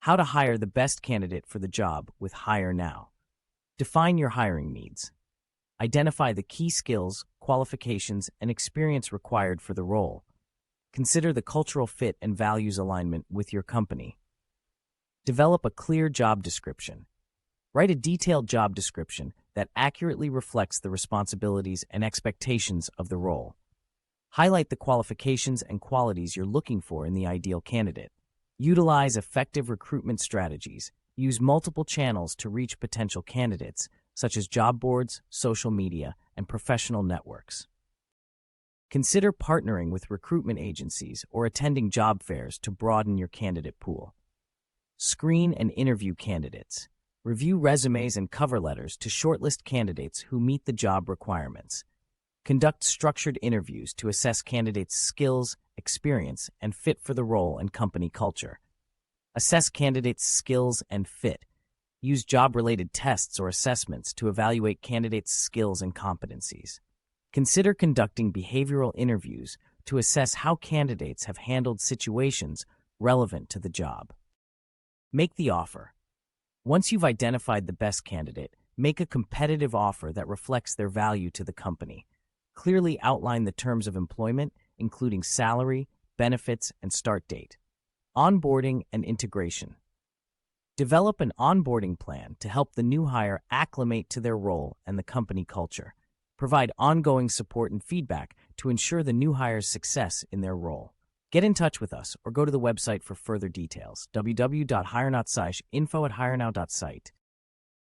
How to hire the best candidate for the job with Hire Now. Define your hiring needs. Identify the key skills, qualifications, and experience required for the role. Consider the cultural fit and values alignment with your company. Develop a clear job description. Write a detailed job description that accurately reflects the responsibilities and expectations of the role. Highlight the qualifications and qualities you're looking for in the ideal candidate. Utilize effective recruitment strategies. Use multiple channels to reach potential candidates, such as job boards, social media, and professional networks. Consider partnering with recruitment agencies or attending job fairs to broaden your candidate pool. Screen and interview candidates. Review resumes and cover letters to shortlist candidates who meet the job requirements. Conduct structured interviews to assess candidates' skills, experience, and fit for the role and company culture. Assess candidates' skills and fit. Use job-related tests or assessments to evaluate candidates' skills and competencies. Consider conducting behavioral interviews to assess how candidates have handled situations relevant to the job. Make the offer. Once you've identified the best candidate, make a competitive offer that reflects their value to the company. Clearly outline the terms of employment, including salary, benefits, and start date. Onboarding and integration. Develop an onboarding plan to help the new hire acclimate to their role and the company culture. Provide ongoing support and feedback to ensure the new hire's success in their role. Get in touch with us or go to the website for further details, www.hirenow.site, info@hirenow.site.